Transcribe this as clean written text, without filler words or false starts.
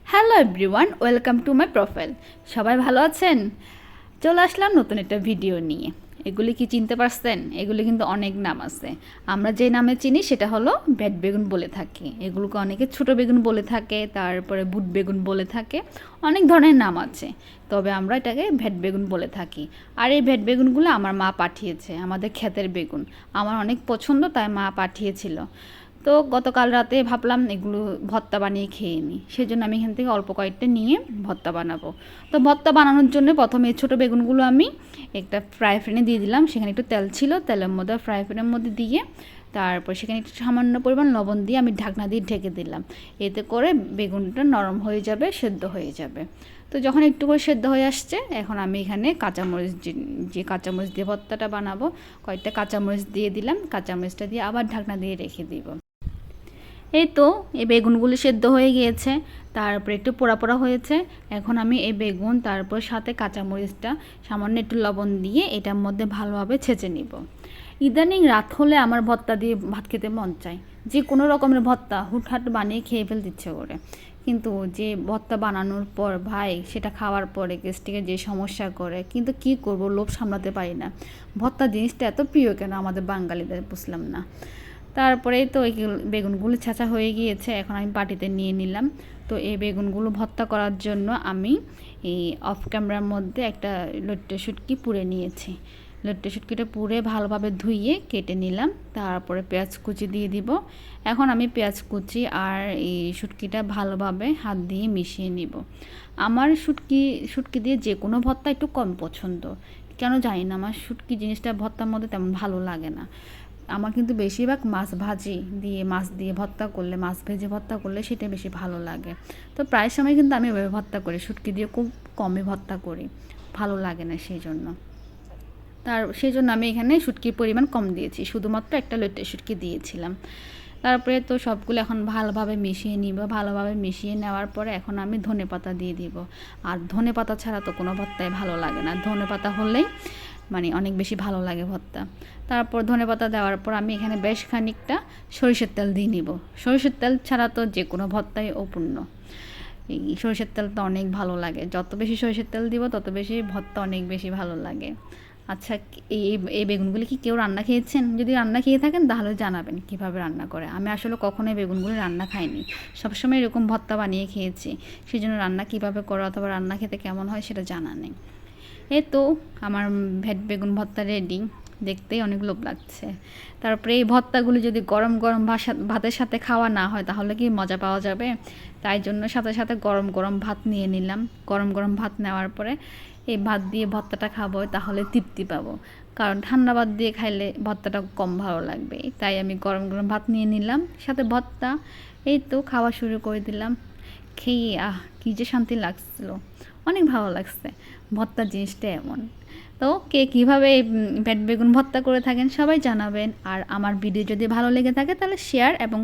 Hello everyone, welcome to my profile. সবাই ভালো আছেন? চলে আসলাম নতুন একটা ভিডিও নিয়ে। এগুলি কি চিনতে পারছেন? এগুলি কিন্তু অনেক নাম আছে। আমরা যে নামে চিনি সেটা হলো ভেট বেগুন বলে থাকি। এগুলোকে অনেকে ছোটো বেগুন বলে থাকে, তারপরে বুট বেগুন বলে থাকে, অনেক ধরনের নাম আছে। তবে আমরা এটাকে ভেট বেগুন বলে থাকি। আর এই ভেট বেগুনগুলো আমার মা পাঠিয়েছে, আমাদের ক্ষেতের বেগুন। আমার অনেক পছন্দ, তাই মা পাঠিয়েছিল। তো গতকাল রাতে ভাবলাম এগুলো ভর্তা বানিয়ে খেয়ে নিই, সেই জন্য আমি এখান থেকে অল্প কয়েকটা নিয়ে ভর্তা বানাবো। তো ভর্তা বানানোর জন্য প্রথমে এই ছোটো বেগুনগুলো আমি একটা ফ্রাই প্যানে দিয়ে দিলাম। সেখানে একটু তেল ছিল, তেলের মধ্যে ফ্রাই প্যানের মধ্যে দিয়ে তারপর সেখানে একটু সামান্য পরিমাণ লবণ দিয়ে আমি ঢাকনা দিয়ে ঢেকে দিলাম। এতে করে বেগুনটা নরম হয়ে যাবে, সেদ্ধ হয়ে যাবে। তো যখন একটু করে সেদ্ধ হয়ে আসছে, এখন আমি এখানে কাঁচামরিচ, যে কাঁচামরিচ দিয়ে ভর্তাটা বানাবো, কয়েকটা কাঁচামরিচ দিয়ে দিলাম। কাঁচামরিচটা দিয়ে আবার ঢাকনা দিয়ে রেখে দিব। এই তো এই বেগুনগুলি সেদ্ধ হয়ে গিয়েছে, তারপরে একটু পোড়া পোড়া হয়েছে। এখন আমি এই বেগুন তারপর সাথে কাঁচামরিচটা সামান্য একটু লবণ দিয়ে এটার মধ্যে ভালোভাবে ছেঁচে নিব। ইদানিং রাত হলে আমার ভর্তা দিয়ে ভাত খেতে মন চায়, যে কোনো রকমের ভর্তা হুটহাট বানিয়ে খেয়ে ফেলতে ইচ্ছে করে। কিন্তু যে ভর্তা বানানোর পর ভাই সেটা খাওয়ার পরে গ্যাস্ট্রিকের যে সমস্যা করে, কিন্তু কি করব, লোভ সামলাতে পারি না। ভর্তা জিনিসটা এত প্রিয় কেন আমাদের বাঙালিদের, বুঝলাম না। তারপরেই তো এই বেগুনগুলো ছাঁচা হয়ে গিয়েছে, এখন আমি বাটিতে নিয়ে নিলাম। তো এই বেগুনগুলো ভর্তা করার জন্য আমি এই অফ ক্যামেরার মধ্যে একটা লট্টে শুটকি পুড়ে নিয়েছি। লট্টে শুটকিটা পুড়ে ভালোভাবে ধুইয়ে কেটে নিলাম। তারপরে পেঁয়াজ কুচি দিয়ে দিব। এখন আমি পেঁয়াজ কুচি আর এই শুটকিটা ভালোভাবে হাত দিয়ে মিশিয়ে নিব। আমার শুটকি দিয়ে যে কোনো ভর্তা একটু কম পছন্দ, কেন জানি না, আমার শুটকি জিনিসটা ভর্তার মধ্যে তেমন ভালো লাগে না। আমার কিন্তু বেশিরভাগ মাছ ভাজি দিয়ে, মাছ দিয়ে ভর্তা করলে, মাছ ভেজে ভর্তা করলে সেটা বেশি ভালো লাগে। তো প্রায় সময় কিন্তু আমি ওইভাবে ভর্তা করি, শুটকি দিয়ে খুব কমই ভর্তা করি, ভালো লাগে না সেই জন্য। সেই জন্য আমি এখানে শুটকির পরিমাণ কম দিয়েছি, শুধুমাত্র একটা লইট্টে শুটকি দিয়েছিলাম। তারপরে তো সবগুলো এখন ভালোভাবে মিশিয়ে নিব। ভালোভাবে মিশিয়ে নেওয়ার পরে এখন আমি ধনেপাতা দিয়ে দিব। আর ধনেপাতা ছাড়া তো কোনো ভর্তাই ভালো লাগে না, ধনেপাতা হলেই মানে অনেক বেশি ভালো লাগে ভর্তা। তারপর ধনেপাতা দেওয়ার পর আমি এখানে বেশ খানিকটা সরিষার তেল দিয়ে নিব। সরিষার তেল ছাড়া তো যে কোনো ভর্তাই অপূর্ণ। এই সরিষার তেল তো অনেক ভালো লাগে, যত বেশি সরিষার তেল দিব তত বেশি ভর্তা অনেক বেশি ভালো লাগে। আচ্ছা, এই এই বেগুনগুলি কি কেউ রান্না খেয়েছেন? যদি রান্না খেয়ে থাকেন তাহলে জানাবেন কীভাবে রান্না করে। আমি আসলে কখনোই বেগুনগুলি রান্না খাইনি, সবসময় এরকম ভর্তা বানিয়ে খেয়েছি। সেই জন্য রান্না কীভাবে করো অথবা রান্না খেতে কেমন হয় সেটা জানা নেই। এই তো আমার ভেট বেগুন ভর্তা রেডি, দেখতেই অনেক লোভ লাগছে। তারপরে এই ভর্তাগুলি যদি গরম গরম ভাতের সাথে খাওয়া না হয় তাহলে কি মজা পাওয়া যাবে? তাই জন্য সাথে সাথে গরম গরম ভাত নিয়ে নিলাম। গরম গরম ভাত নেওয়ার পরে এই ভাত দিয়ে ভর্তাটা খাবো, তাহলে তৃপ্তি পাবো। কারণ ঠান্ডা ভাত দিয়ে খাইলে ভর্তাটা কম ভালো লাগবে। তাই আমি গরম গরম ভাত নিয়ে নিলাম, সাথে ভর্তা। এই তো খাওয়া শুরু করে দিলাম। খেয়ে কী যে শান্তি লাগছিল, অনেক ভালো লাগছে। ভর্তা জিনিসটা এমন। তো কে কীভাবে ভেট বেগুন ভর্তা করে থাকেন সবাই জানাবেন। আর আমার ভিডিও যদি ভালো লেগে থাকে তাহলে শেয়ার এবং